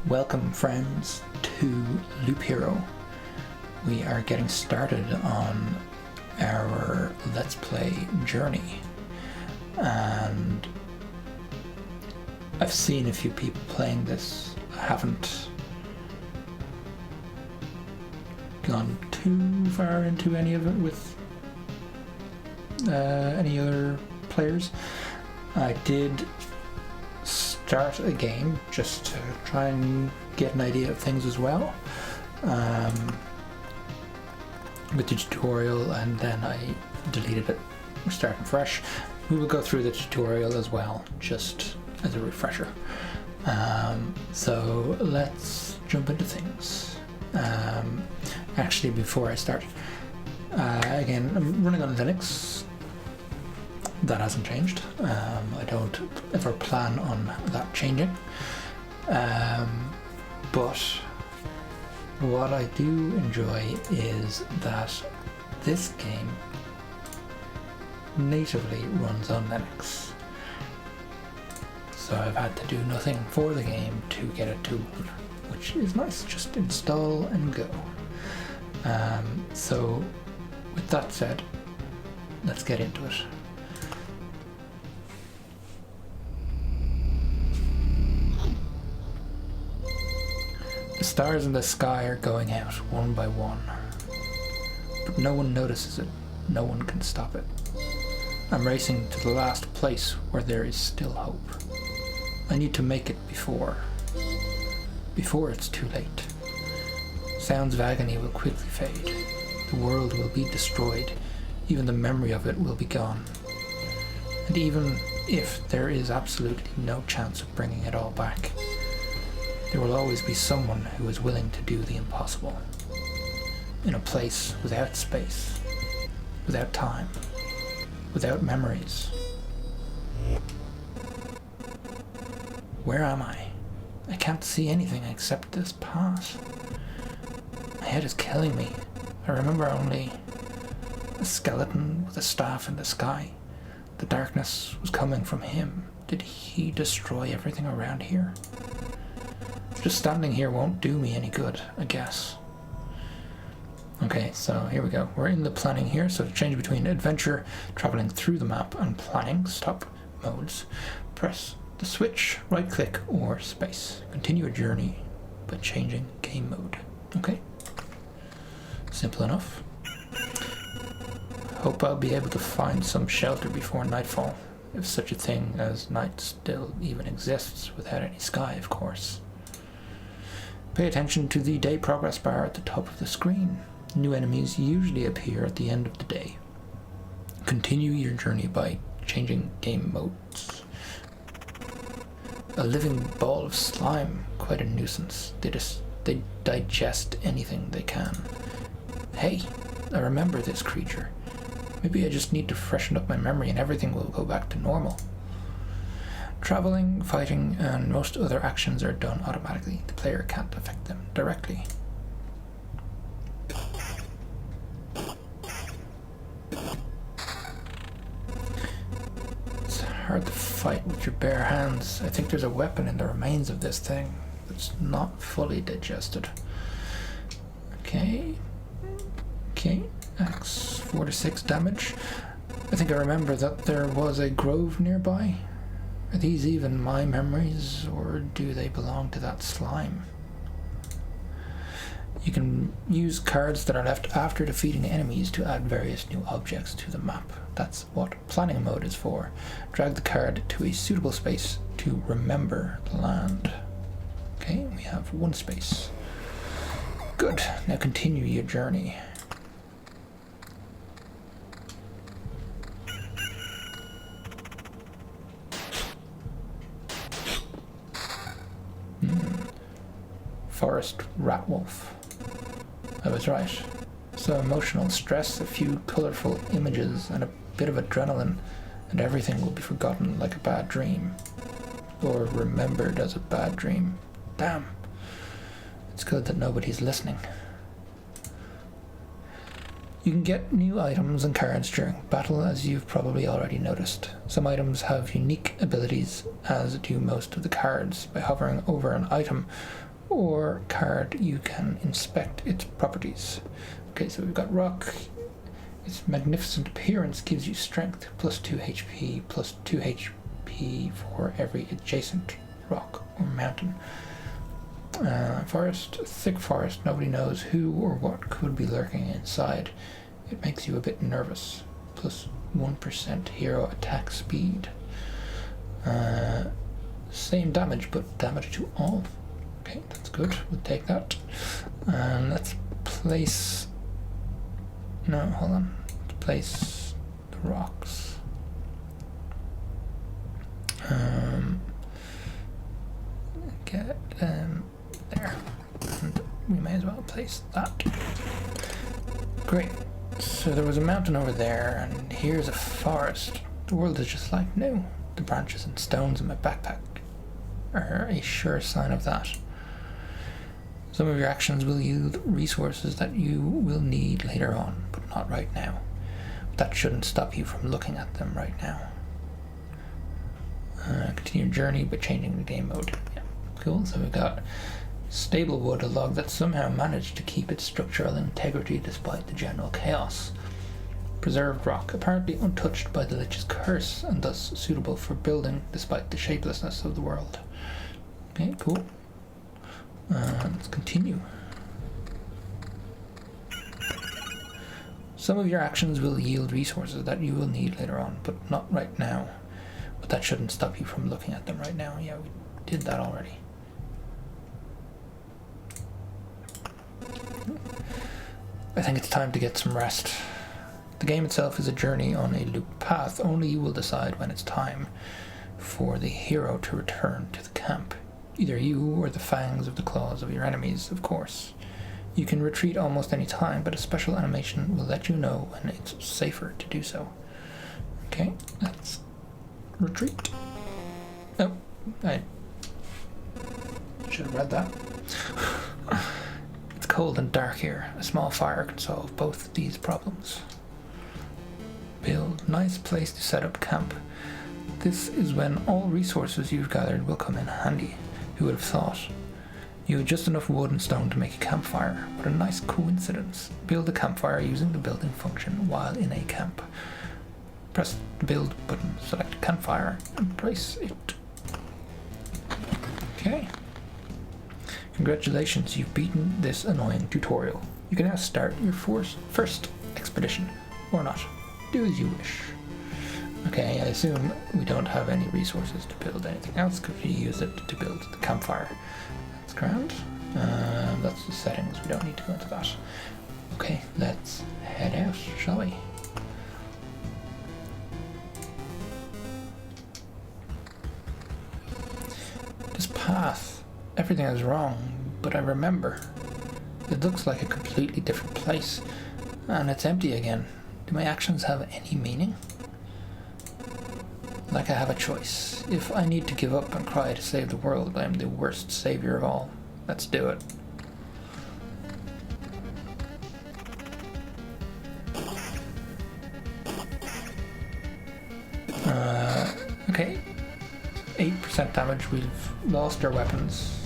Welcome friends to Loop Hero. We are getting started on our Let's Play journey, and I've seen a few people playing this. I haven't gone too far into any of it with any other players. I did start a game just to try and get an idea of things as well, with the tutorial, and then I deleted it, starting fresh. We will go through the tutorial as well, just as a refresher. So let's jump into things. Actually, before I start, again, I'm running on Linux. That hasn't changed. I don't ever plan on that changing. But what I do enjoy is that this game natively runs on Linux. So I've had to do nothing for the game to get it to run, which is nice. Just install and go. So with that said, let's get into it. The stars in the sky are going out one by one, but no one notices it. No one can stop it. I'm racing to the last place where there is still hope. I need to make it before it's too late. Sounds of agony will quickly fade. The world will be destroyed. Even the memory of it will be gone. And even if there is absolutely no chance of bringing it all back, there will always be someone who is willing to do the impossible. In a place without space, without time, without memories. Where am I? I can't see anything except this path. My head is killing me. I remember only a skeleton with a staff in the sky. The darkness was coming from him. Did he destroy everything around here? Just standing here won't do me any good, I guess. Okay, so here we go. We're in the planning here, so to change between adventure, traveling through the map, and planning, stop modes, press the switch, right click, or space. Continue a journey by changing game mode. Okay. Simple enough. Hope I'll be able to find some shelter before nightfall, if such a thing as night still even exists without any sky, of course. Pay attention to the day progress bar at the top of the screen. New enemies usually appear at the end of the day. Continue your journey by changing game modes. A living ball of slime, quite a nuisance. They digest anything they can. Hey, I remember this creature. Maybe I just need to freshen up my memory and everything will go back to normal. Traveling, fighting, and most other actions are done automatically. The player can't affect them directly. It's hard to fight with your bare hands. I think there's a weapon in the remains of this thing that's not fully digested. Okay, Axe 4 to 6 damage. I think I remember that there was a grove nearby. Are these even my memories, or do they belong to that slime? You can use cards that are left after defeating enemies to add various new objects to the map. That's what planning mode is for. Drag the card to a suitable space to remember the land. Okay, we have one space. Good, now continue your journey. Forest rat wolf. I was right. So emotional stress, a few colourful images, and a bit of adrenaline, and everything will be forgotten like a bad dream. Or remembered as a bad dream. Damn. It's good that nobody's listening. You can get new items and cards during battle, as you've probably already noticed. Some items have unique abilities, as do most of the cards. By hovering over an item or card, you can inspect its properties. Okay, so we've got rock. Its magnificent appearance gives you strength, plus 2 HP, plus 2 HP for every adjacent rock or mountain. Forest, thick forest, nobody knows who or what could be lurking inside. It makes you a bit nervous, plus 1% hero attack speed. Same damage, but damage to all. Okay, that's good, we'll take that. Let's place... No, hold on. Let's place the rocks. Get them there. And we may as well place that. Great. So there was a mountain over there, and here's a forest. The world is just like new. The branches and stones in my backpack are a sure sign of that. Some of your actions will yield resources that you will need later on, but not right now. But that shouldn't stop you from looking at them right now. Continue your journey by changing the game mode. Yeah, cool. So we've got stable wood, a log that somehow managed to keep its structural integrity despite the general chaos. Preserved rock, apparently untouched by the Lich's curse and thus suitable for building despite the shapelessness of the world. Okay, cool. Let's continue. Some of your actions will yield resources that you will need later on, but not right now. But that shouldn't stop you from looking at them right now. Yeah, we did that already. I think it's time to get some rest. The game itself is a journey on a loop path. Only you will decide when it's time for the hero to return to the camp. Either you or the fangs of the claws of your enemies, of course. You can retreat almost any time, but a special animation will let you know when it's safer to do so. Okay, let's retreat. Oh, I should have read that. It's cold and dark here. A small fire can solve both these problems. Build. Nice place to set up camp. This is when all resources you've gathered will come in handy. Who would have thought? You had just enough wood and stone to make a campfire. What a nice coincidence. Build a campfire using the building function while in a camp. Press the build button, select campfire, and place it. Okay. Congratulations, you've beaten this annoying tutorial. You can now start your first expedition, or not. Do as you wish. Okay, I assume we don't have any resources to build anything else because we use it to build the campfire. That's grand. That's the settings, we don't need to go into that. Okay, let's head out, shall we? This path, everything is wrong, but I remember. It looks like a completely different place, and it's empty again. Do my actions have any meaning? Like I have a choice. If I need to give up and cry to save the world, I am the worst savior of all. Let's do it. Okay. 8% damage. We've lost our weapons.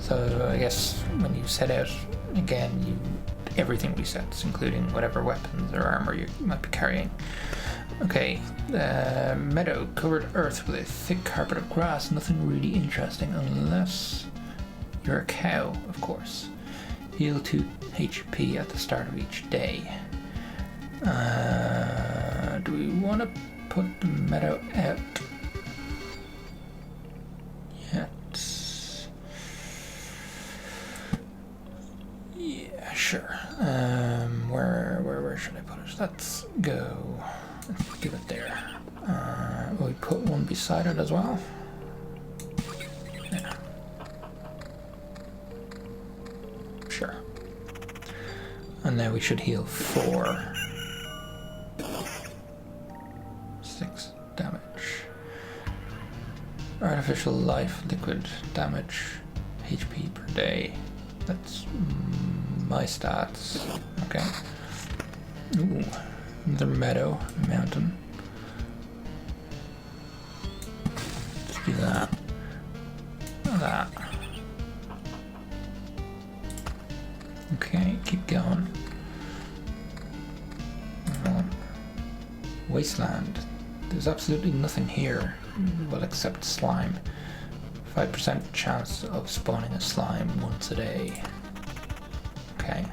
So I guess when you set out again, everything resets, including whatever weapons or armor you might be carrying. Okay, meadow, covered earth with a thick carpet of grass. Nothing really interesting unless you're a cow, of course. Heal 2 HP at the start of each day. Do we want to put the meadow out yet? Yeah, sure. Where should I put it? Let's go. Let's give it there. Will we put one beside it as well? Yeah. Sure. And now we should heal 4. 6 damage. Artificial life, liquid damage, HP per day. That's my stats. Okay. Ooh. The meadow, mountain. Let's do that. That. Okay, keep going. Wasteland. There's absolutely nothing here, well, except slime. 5% chance of spawning a slime once a day. Okay.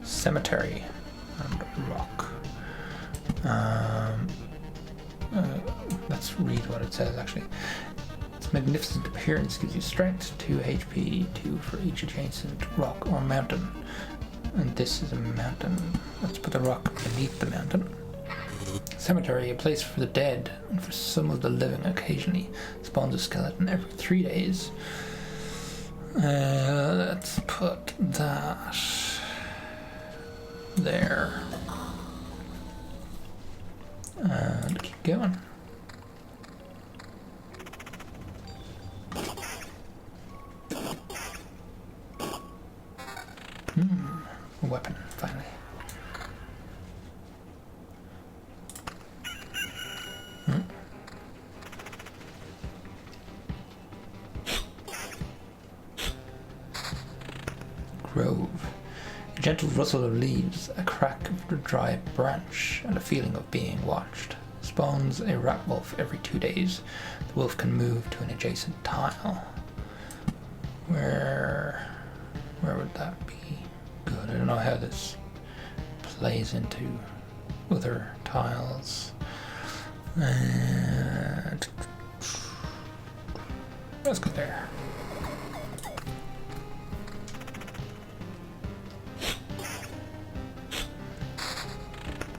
Cemetery and rock. Let's read what it says actually. Its magnificent appearance gives you strength, 2 HP, 2 for each adjacent rock or mountain. And this is a mountain. Let's put the rock beneath the mountain. Cemetery, a place for the dead and for some of the living. Occasionally spawns a skeleton every 3 days. Let's put that there. And keep going. A weapon, finally. Grove. A gentle rustle of leaves, a crack of a dry branch, and a feeling of being watched. Spawns a rat wolf every 2 days. The wolf can move to an adjacent tile. Where would that be good? I don't know how this plays into other tiles. And let's go there.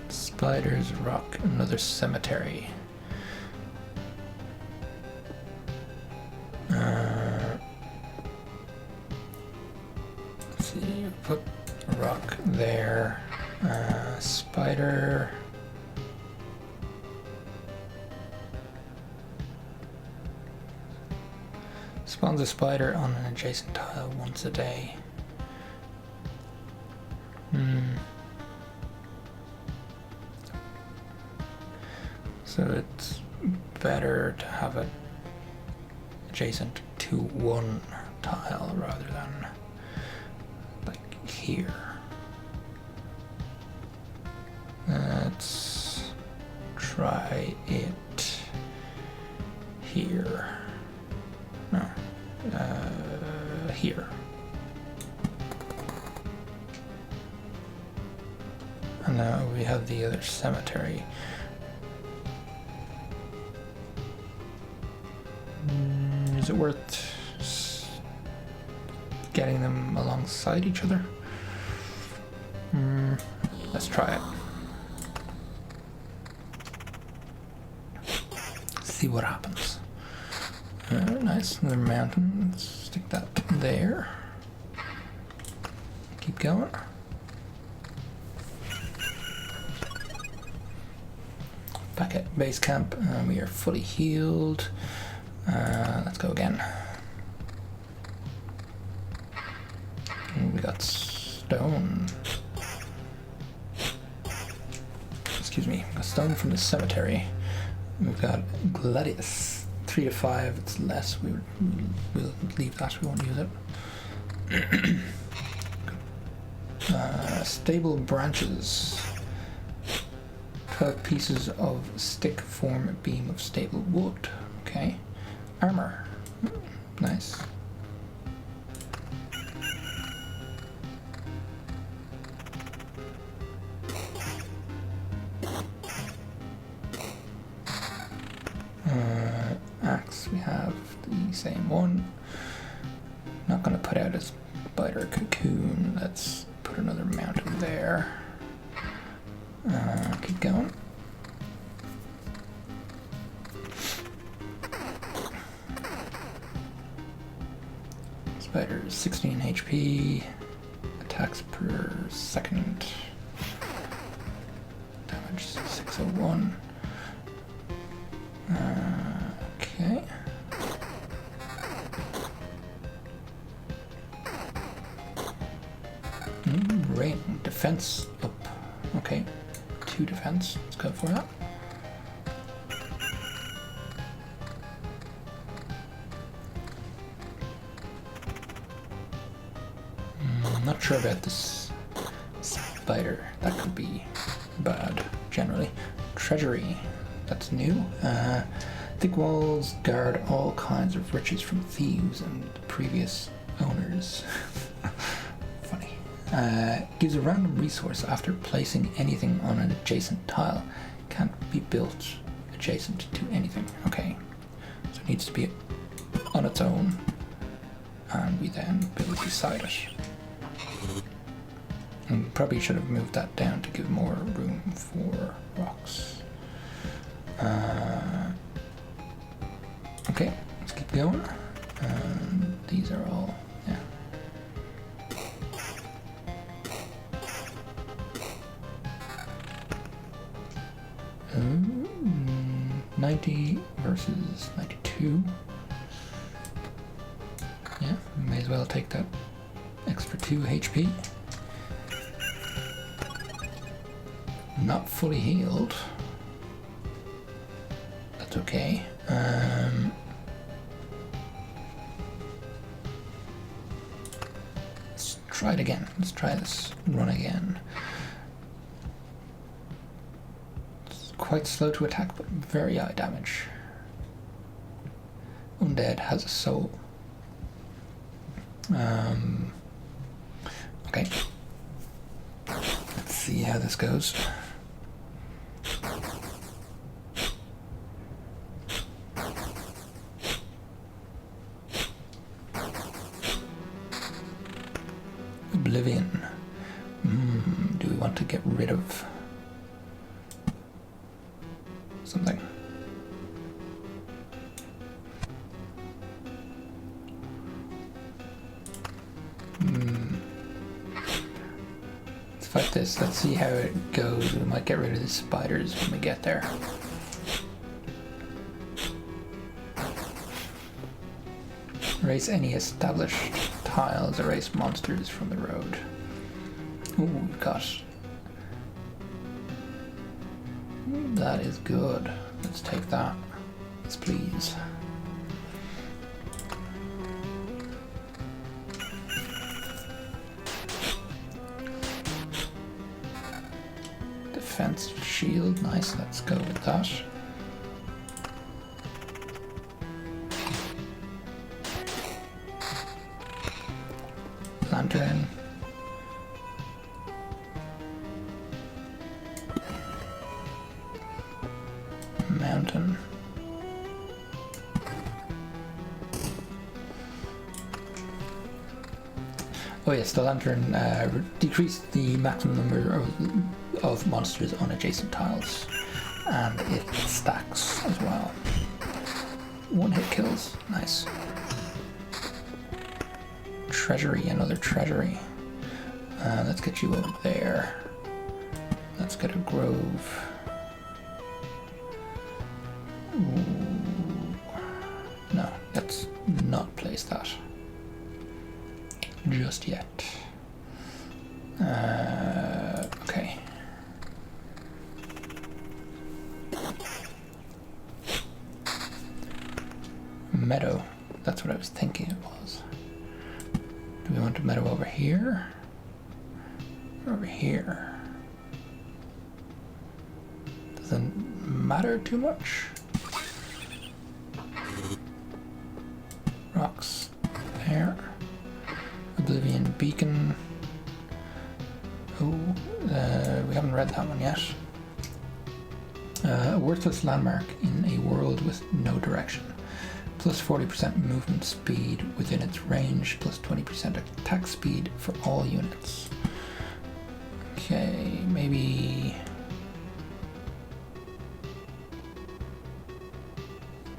Spiders, rock, another cemetery. Let's see, put a rock there. Spider. Spawns a spider on an adjacent tile once a day. So it's better to have it adjacent to one tile rather than like here. Let's try it here. No, here. And now we have the other cemetery. Is it worth getting them alongside each other? Let's try it. See what happens. Nice, another mountain. Let's stick that there. Keep going. Back at base camp, we are fully healed. Let's go again. And we got stone. Excuse me, got stone from the cemetery. We've got gladius. 3 to 5, it's less. We'll leave that, we won't use it. Stable branches. 12 pieces of stick form a beam of stable wood. Okay. Armor. Nice. Axe, we have the same one. Not gonna put out a spider cocoon. Let's put another mountain there. Keep going. Spider 16 HP. Attacks per second. Damage 601. Okay. Rain. Defense up. Okay. 2 defense. Let's go for that. Not sure about this spider. That could be bad, generally. Treasury. That's new. Thick walls guard all kinds of riches from thieves and previous owners. Funny. Gives a random resource after placing anything on an adjacent tile. Can't be built adjacent to anything. Okay. So it needs to be on its own. And we then build beside it. And probably should have moved that down to give more room for rocks. Okay, let's keep going. These are all, yeah. 90 versus 92. Yeah, may as well take that extra 2 HP. Not fully healed. That's okay. Let's try it again. Let's try this run again. It's quite slow to attack, but very high damage. Undead has a soul. Okay. Let's see how this goes. Oblivion. Do we want to get rid of something? Let's fight this. Let's see how it goes. We might get rid of the spiders when we get there. Erase any established tiles, erase monsters from the road. Ooh, gosh. That is good. Let's take that. Yes, please. Defense shield, nice, let's go with that. Lantern. Mountain. Oh yes, the lantern decreased the maximum number of monsters on adjacent tiles, and it stacks as well. 1 hit kills, nice. Treasury, another treasury. Let's get you over there. Let's get a grove. Ooh. No, let's not place that just yet. Okay. Meadow. That's what I was thinking it was. Do we want a meadow over here? Or over here? Doesn't matter too much. Rocks there. Oblivion beacon. Oh, we haven't read that one yet. A worthless landmark in a world with no direction. Plus 40% movement speed within its range, plus 20% attack speed for all units. Okay, maybe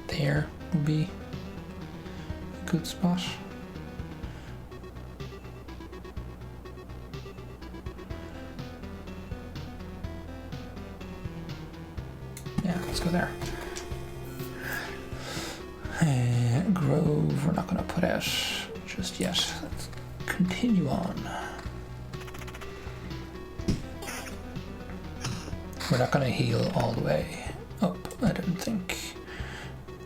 there would be a good spot. Yeah, let's go there. Grove, we're not going to put out just yet. Let's continue on. We're not going to heal all the way up, I don't think.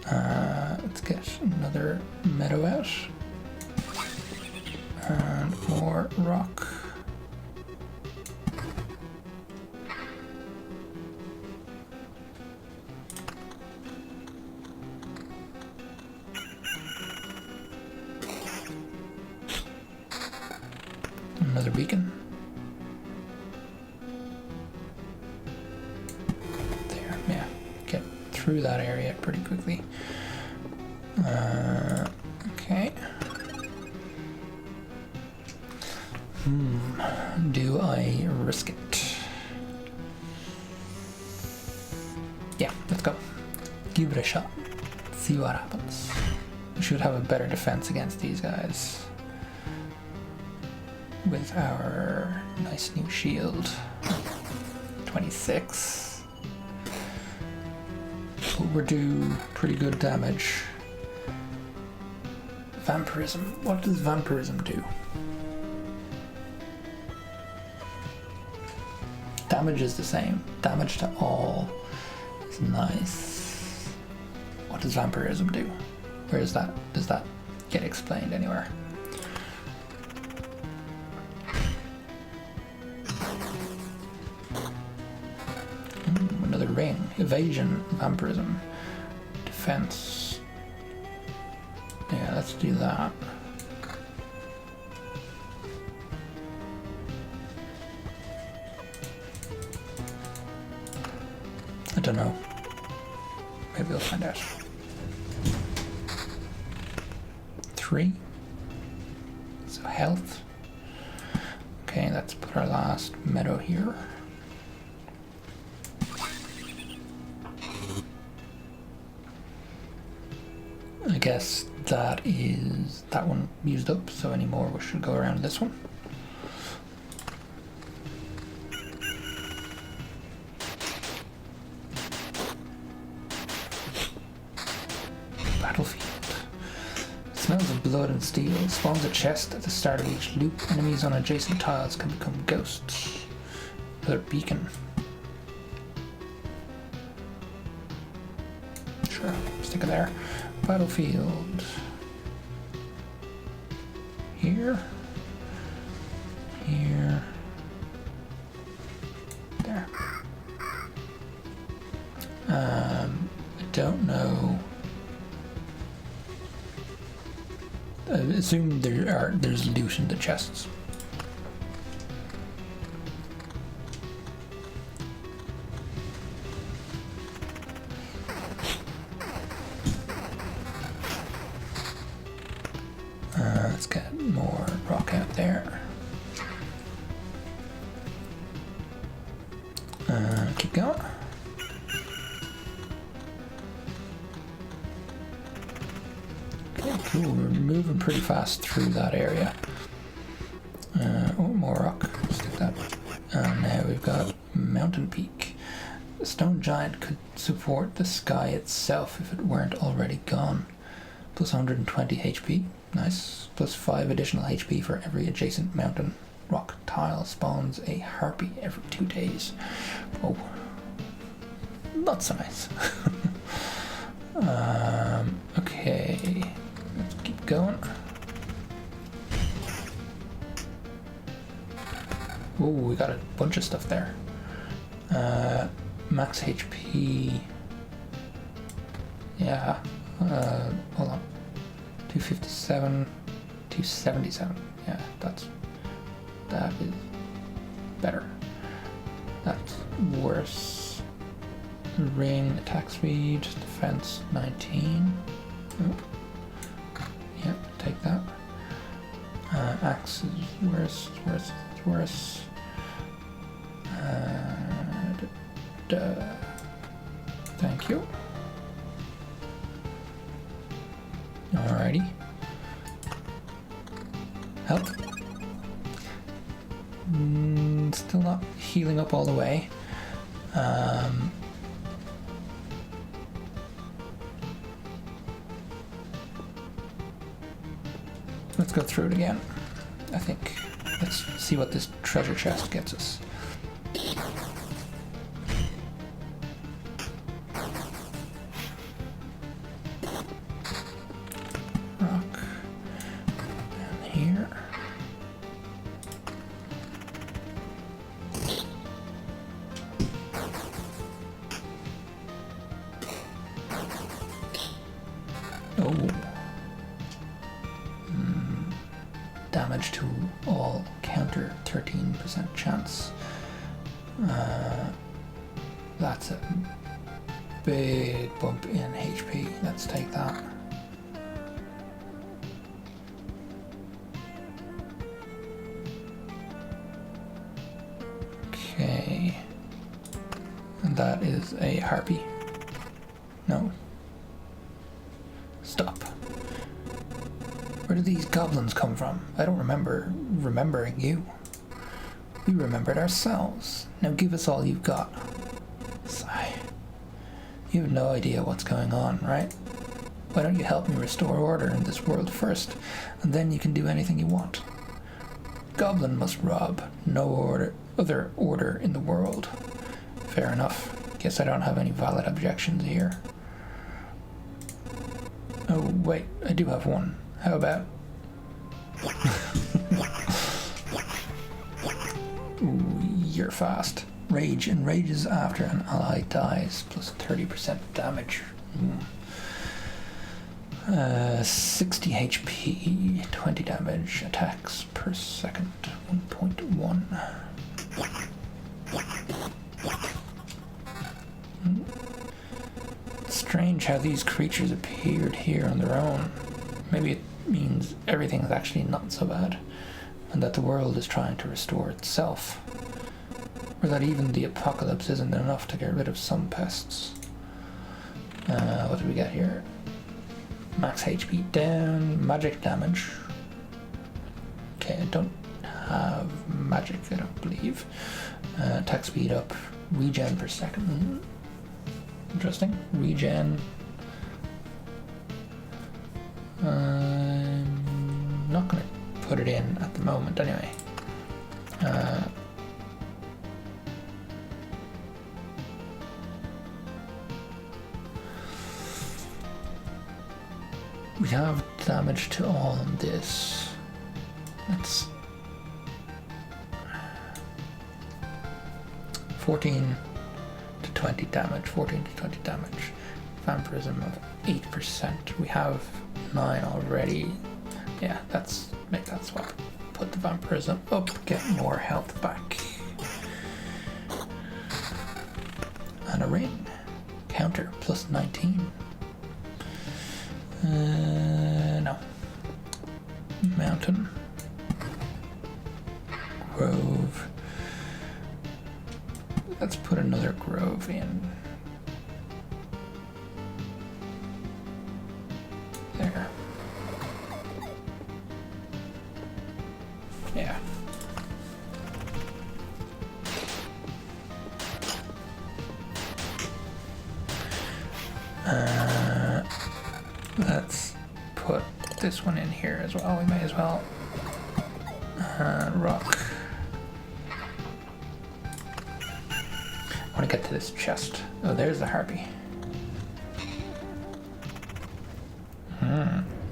Let's get another meadow out. And more more rock. Another beacon. There, yeah. Get through that area pretty quickly. Okay. Do I risk it? Yeah, let's go. Give it a shot. See what happens. We should have a better defense against these guys. With our nice new shield. 26. But we're due pretty good damage. Vampirism. What does vampirism do? Damage is the same. Damage to all is nice. What does vampirism do? Where is that? Does that get explained anywhere? Another ring. Evasion, vampirism, defense. Yeah, let's do that. I don't know. Maybe we'll find out. 3. So health. Okay, let's put our last meadow here. I guess that one used up, so any more we should go around this one. Battlefield. Smells of blood and steel. Spawns a chest at the start of each loop. Enemies on adjacent tiles can become ghosts. Another beacon. Sure, stick it there. Battlefield. Here. Here. There. I don't know. I assume there's loot in the chests. Let's get more rock out there. Keep going. Okay, cool. We're moving pretty fast through that area. Oh, more rock. Stick that. Now we've got Mountain Peak. The stone giant could support the sky itself if it weren't already gone. Plus 120 HP. Nice. Plus 5 additional HP for every adjacent mountain rock tile. Spawns a harpy every 2 days. Oh. Not so nice. Okay. Let's keep going. Oh, we got a bunch of stuff there. Max HP. Yeah. Hold on. 257, 277. Yeah, that is better. That's worse. Ring, attack speed, defense 19. Oh. Yeah, take that. Axe is worse, it's worse. Thank you. Alrighty. Help. Still not healing up all the way. Let's go through it again, I think. Let's see what this treasure chest gets us. Rock. Down here. Oh. Damage to all counter 13% chance. That's a big bump in HP. Let's take that. Okay. And that is a harpy. No. Stop. Where did these goblins come from? I don't remember remembering you. We remembered ourselves. Now give us all you've got. Sigh. You have no idea what's going on, right? Why don't you help me restore order in this world first, and then you can do anything you want. Goblin must rob. No other order in the world. Fair enough. Guess I don't have any valid objections here. Oh, wait, I do have one. How about... Ooh, you're fast. Rage enrages after an ally dies, plus 30% damage. 60 HP, 20 damage, attacks per second, 1.1. It's strange how these creatures appeared here on their own. Maybe it means everything is actually not so bad, and that the world is trying to restore itself. Or that even the apocalypse isn't enough to get rid of some pests. What do we got here? Max HP down, magic damage. Okay, I don't have magic, I don't believe. Attack speed up, regen per second. Interesting. Regen. I'm not going to put it in at the moment anyway. We have damage to all on this. That's 14 to 20 damage, 14 to 20 damage. Vampirism of 8%. We have 9 already. Yeah, make that swap. Put the vampirism up, get more health back. And a ring. Counter plus 19. No. Mountain. Grove. Let's put another grove in. There. Yeah. Let's put this one in here as well. We may as well. Rock. I want to get to this chest. Oh, there's the harpy.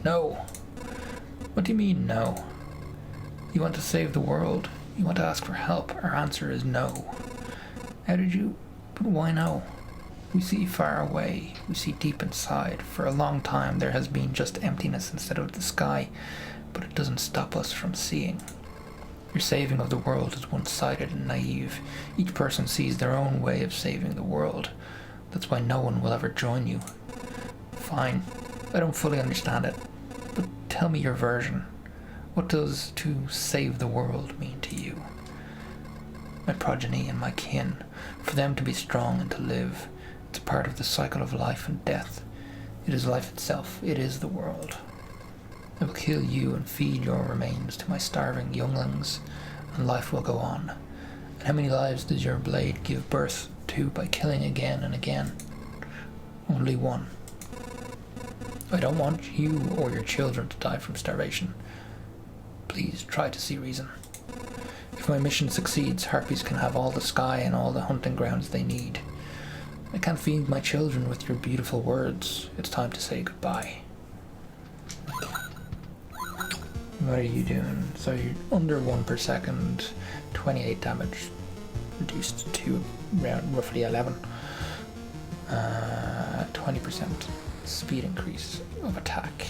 No. What do you mean, no? You want to save the world. You want to ask for help. Our answer is no. How did you... But why no? We see far away. We see deep inside. For a long time there has been just emptiness instead of the sky, but it doesn't stop us from seeing. Your saving of the world is one-sided and naive. Each person sees their own way of saving the world. That's why no one will ever join you. Fine. I don't fully understand it. But tell me your version. What does to save the world mean to you? My progeny and my kin. For them to be strong and to live. It's a part of the cycle of life and death. It is life itself. It is the world. I will kill you and feed your remains to my starving younglings, and life will go on. And how many lives does your blade give birth to by killing again and again? Only one. I don't want you or your children to die from starvation. Please try to see reason. If my mission succeeds, harpies can have all the sky and all the hunting grounds they need. I can't feed my children with your beautiful words. It's time to say goodbye. What are you doing? So you're under 1 per second, 28 damage, reduced to around roughly 11. 20%. speed increase of attack.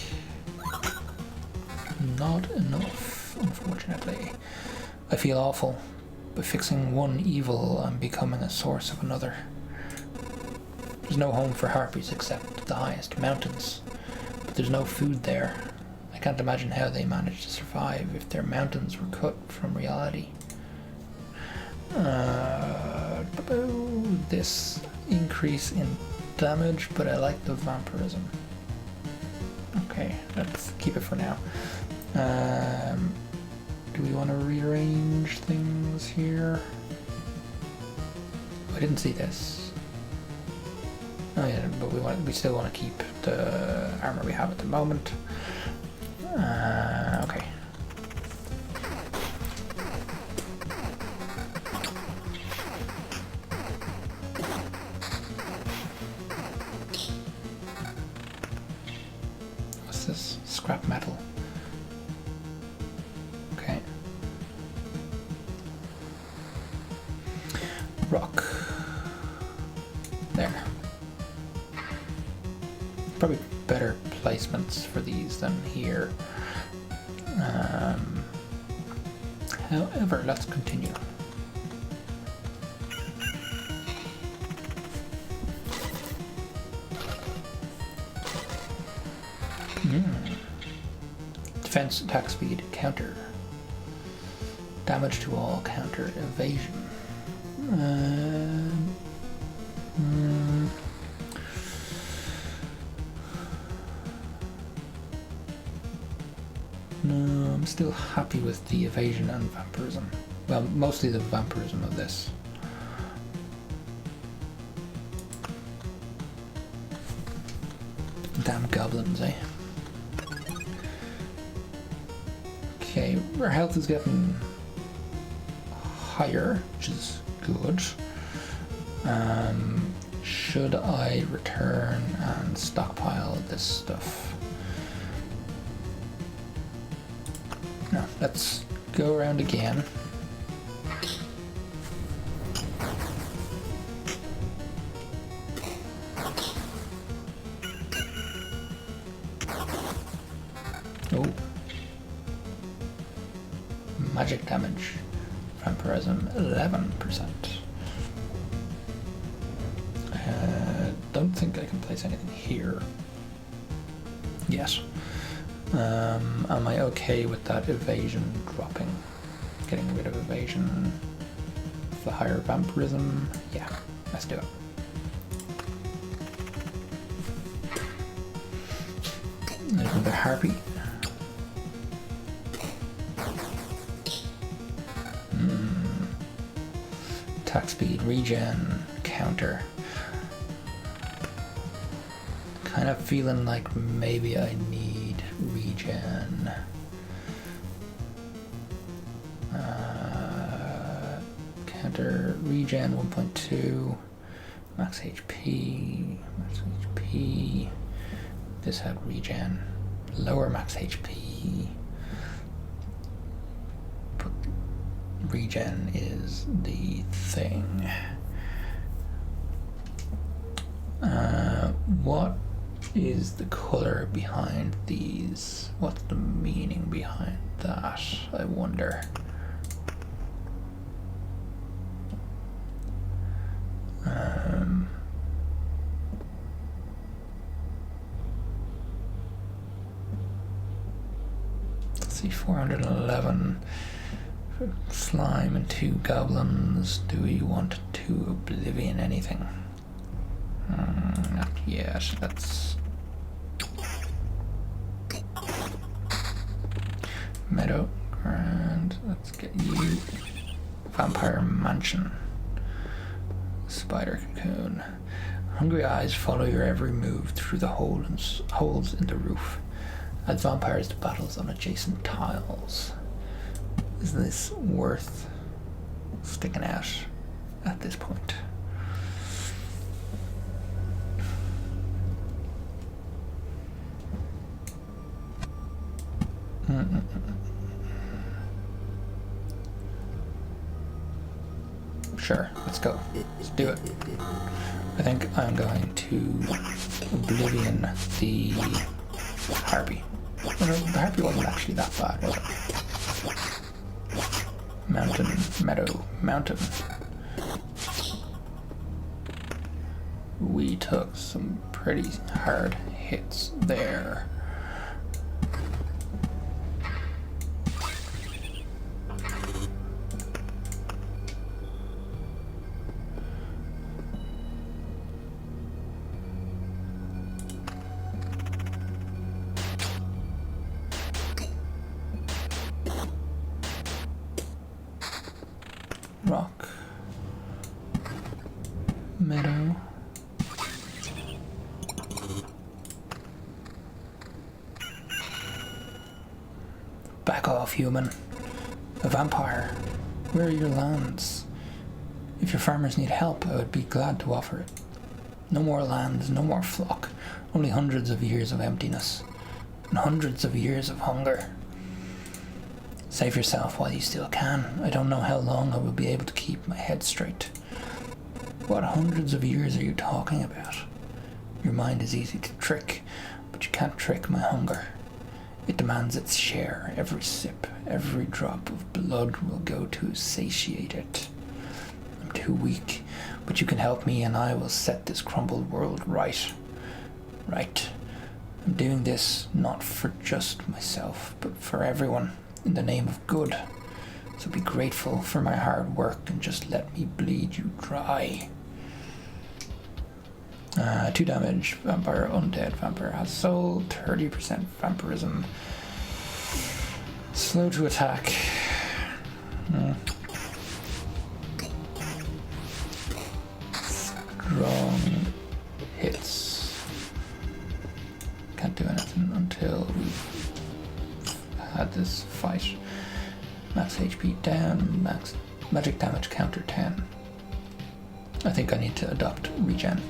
Not enough, unfortunately. I feel awful. By fixing one evil, I'm becoming a source of another. There's no home for harpies except the highest mountains. But there's no food there. I can't imagine how they managed to survive if their mountains were cut from reality. This increase in damage, but I like the vampirism. Okay, let's keep it for now. Do we want to rearrange things here? I didn't see this. Oh yeah, but we still want to keep the armor we have at the moment. Okay. What's this? Scrap metal. Okay. Rock. There. Probably better placements for these than here. However, let's continue. Defense, attack speed, counter. Damage to all, counter, evasion. No, I'm still happy with the evasion and vampirism. Well, mostly the vampirism of this. Damn goblins, eh? Okay, our health is getting higher, which is good. Should I return and stockpile this stuff? No, let's go around again. Oh. Magic damage. Vampirism 11%. Don't think I can place anything here. Yes. Am I okay with that evasion dropping? Getting rid of evasion. The higher vampirism? Yeah, let's do it. There's another harpy. Attack speed, regen, counter. Kind of feeling like maybe I need regen. Counter, regen 1.2, max HP, This had regen, lower max HP. But regen is the thing. What is the color behind these? What's the meaning behind that, I wonder? Let's see, 411 slime and 2 goblins. Do we want to oblivion anything? Not yet. Let's meadow and let's get you vampire mansion. Spider cocoon. Hungry eyes follow your every move through the holes in the roof. Add vampires to battles on adjacent tiles. Is this worth sticking out at this point? Sure, let's go. Let's do it. I think I'm going to Oblivion the Harpy. Oh, no, the Harpy wasn't actually that bad, was it? Mountain, meadow, mountain. We took some pretty hard hits there. Rock, meadow, back off, human. A vampire. Where are your lands? If your farmers need help, I would be glad to offer it. No more lands, no more flock, only hundreds of years of emptiness, and hundreds of years of hunger. Save yourself while you still can. I don't know how long I will be able to keep my head straight. What hundreds of years are you talking about? Your mind is easy to trick, but you can't trick my hunger. It demands its share. Every sip, every drop of blood will go to satiate it. I'm too weak, but you can help me and I will set this crumbled world right. Right. I'm doing this not for just myself, but for everyone. In the name of good. So be grateful for my hard work and just let me bleed you dry. 2 damage, vampire, undead, vampire has soul, 30% vampirism. Slow to attack. Strong hits. Can't do anything until we've had this fight. Max HP down, max magic damage counter 10. I think I need to adopt regen.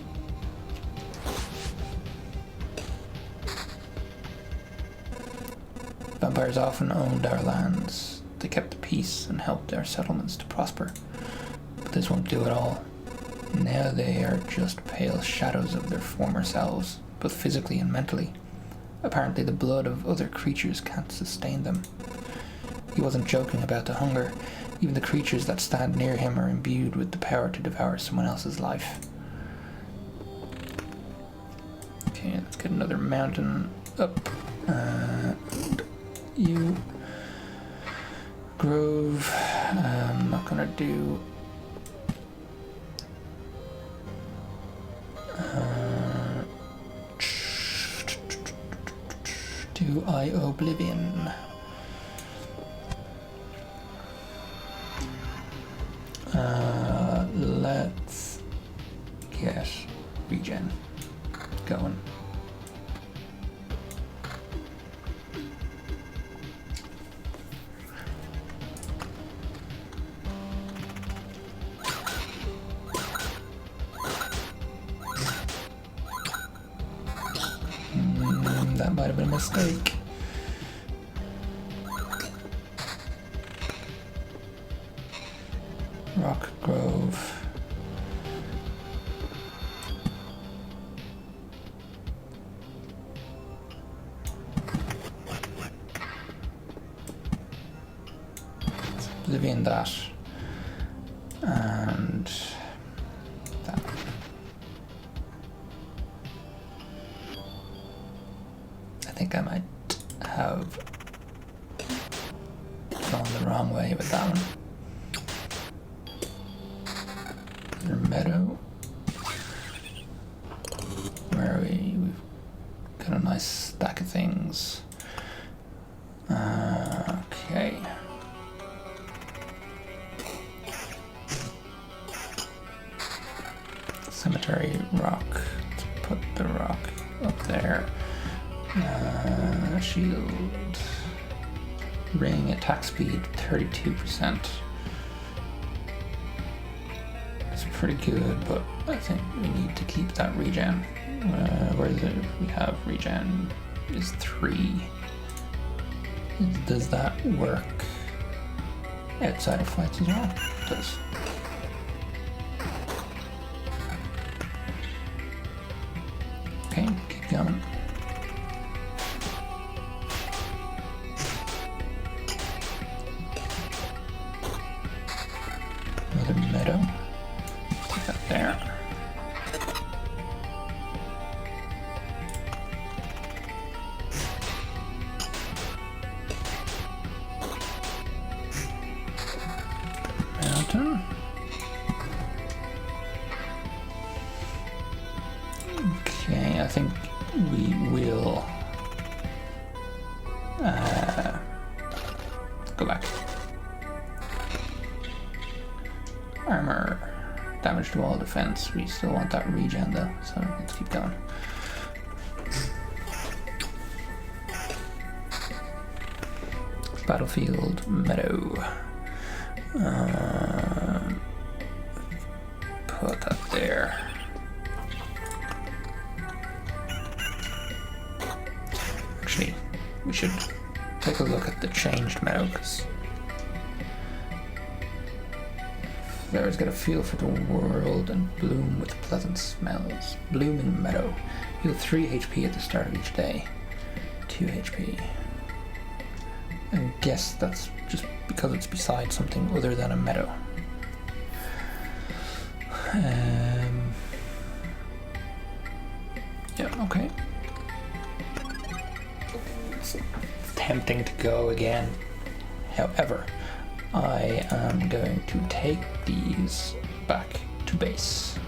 Vampires often owned our lands. They kept the peace and helped our settlements to prosper. But this won't do it all. Now they are just pale shadows of their former selves, both physically and mentally. Apparently the blood of other creatures can't sustain them. He wasn't joking about the hunger. Even the creatures that stand near him are imbued with the power to devour someone else's life. Okay, let's get another mountain up. You. Grove. I'm not gonna do... do I Oblivion? Let's get regen going. That might have been a mistake. Rock Grove. Let's Oblivion that. And that. I think I might have gone the wrong way with that one. Another meadow. Where are we? We've got a nice stack of things. Okay. Cemetery rock. Let's put the rock up there. Shield. Ring attack speed 32%. It's pretty good, but I think we need to keep that regen. Where is it? We have regen is 3. Does that work outside of fights as well? It does. going. Another meadow. Put that there. Mountain. Okay, I think we will go back. Armor, damage to all defense. We still want that regen though, so let's keep going. Battlefield meadow. Put that there. Actually, we should take a look at the changed meadow, because flowers get a feel for the world and bloom with pleasant smells. Blooming meadow. Heal 3 HP at the start of each day. 2 HP. I guess that's just because it's beside something other than a meadow. Yeah, okay. It's tempting to go again. However, I am going to take these back to base.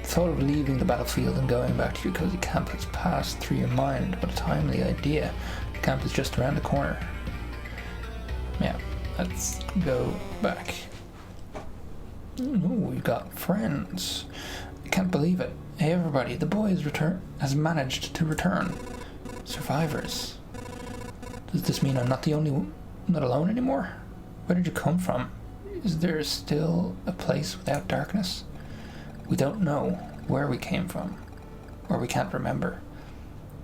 The thought of leaving the battlefield and going back to your cozy camp has passed through your mind. What a timely idea. The camp is just around the corner. Yeah, let's go back. Ooh, we've got friends. I can't believe it. Hey everybody, the boy has managed to return. Survivors. Does this mean I'm not alone anymore? Where did you come from? Is there still a place without darkness? We don't know where we came from, or we can't remember.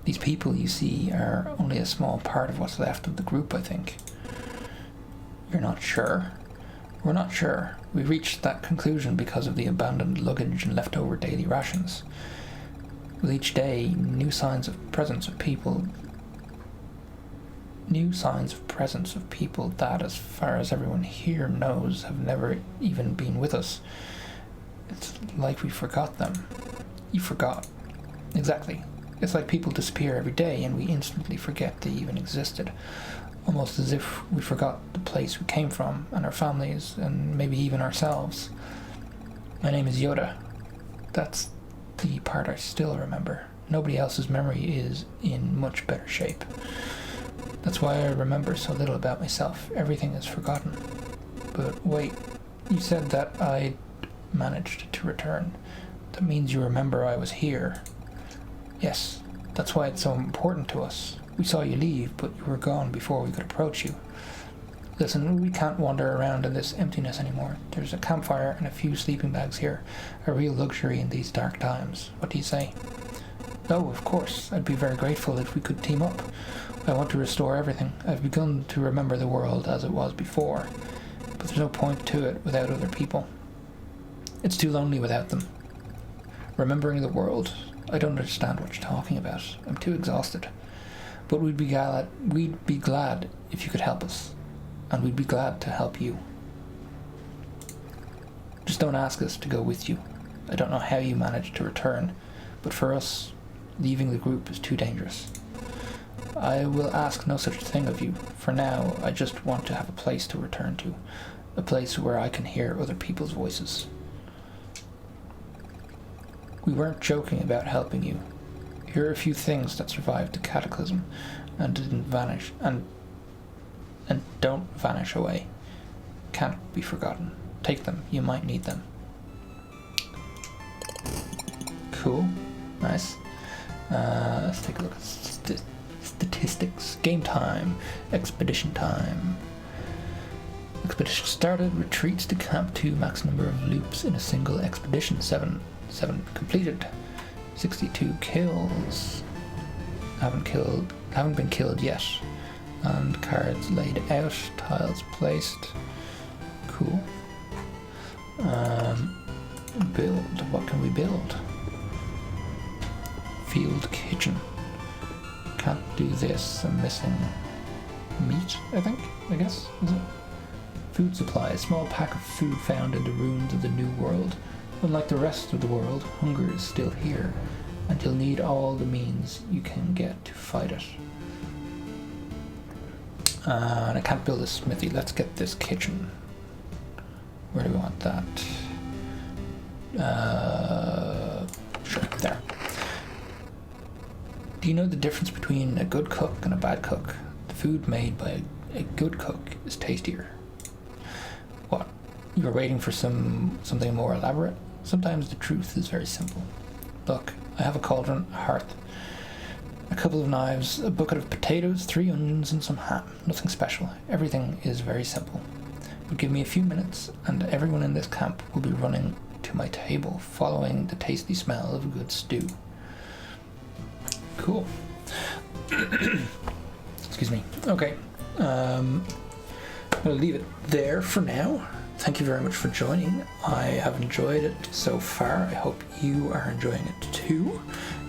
These people you see are only a small part of what's left of the group, I think. You're not sure? We're not sure. We reached that conclusion because of the abandoned luggage and leftover daily rations. With each day, new signs of presence of people that, as far as everyone here knows, have never even been with us. It's like we forgot them. You forgot. Exactly. It's like people disappear every day and we instantly forget they even existed. Almost as if we forgot the place we came from and our families and maybe even ourselves. My name is Yoda. That's the part I still remember. Nobody else's memory is in much better shape. That's why I remember so little about myself. Everything is forgotten. But wait, you said that I managed to return. That means you remember I was here. Yes, that's why it's so important to us. We saw you leave, but you were gone before we could approach you. Listen, we can't wander around in this emptiness anymore. There's a campfire and a few sleeping bags here. A real luxury in these dark times. What do you say? Oh, of course. I'd be very grateful if we could team up. I want to restore everything. I've begun to remember the world as it was before, but there's no point to it without other people. It's too lonely without them. Remembering the world. I don't understand what you're talking about. I'm too exhausted. But we'd be glad if you could help us. And we'd be glad to help you. Just don't ask us to go with you. I don't know how you managed to return, but for us, leaving the group is too dangerous. I will ask no such thing of you. For now, I just want to have a place to return to. A place where I can hear other people's voices. We weren't joking about helping you. Here are a few things that survived the cataclysm and didn't vanish and don't vanish away. Can't be forgotten. Take them. You might need them. Cool. Nice. Let's take a look at statistics. Game time. Expedition time. Expedition started. Retreats to camp 2. Max number of loops in a single expedition. 7 completed. 62 kills. Haven't been killed yet. And cards laid out, tiles placed. Cool. Build. What can we build? Field kitchen. Can't do this. I'm missing meat, I think, I guess, is it? Food supply. A small pack of food found in the ruins of the New World. Unlike the rest of the world, hunger is still here, and you'll need all the means you can get to fight it. And I can't build a smithy. Let's get this kitchen. Where do we want that? Sure, there. Do you know the difference between a good cook and a bad cook? The food made by a good cook is tastier. What? You're waiting for something more elaborate? Sometimes the truth is very simple. Look, I have a cauldron, a hearth, a couple of knives, a bucket of potatoes, 3 onions and some ham. Nothing special. Everything is very simple. But give me a few minutes and everyone in this camp will be running to my table, following the tasty smell of a good stew. Cool. Excuse me. Okay. I'm going to leave it there for now. Thank you very much for joining. I have enjoyed it so far. I hope you are enjoying it too.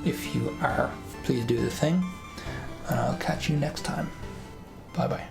If you are, please do the thing. And I'll catch you next time. Bye bye.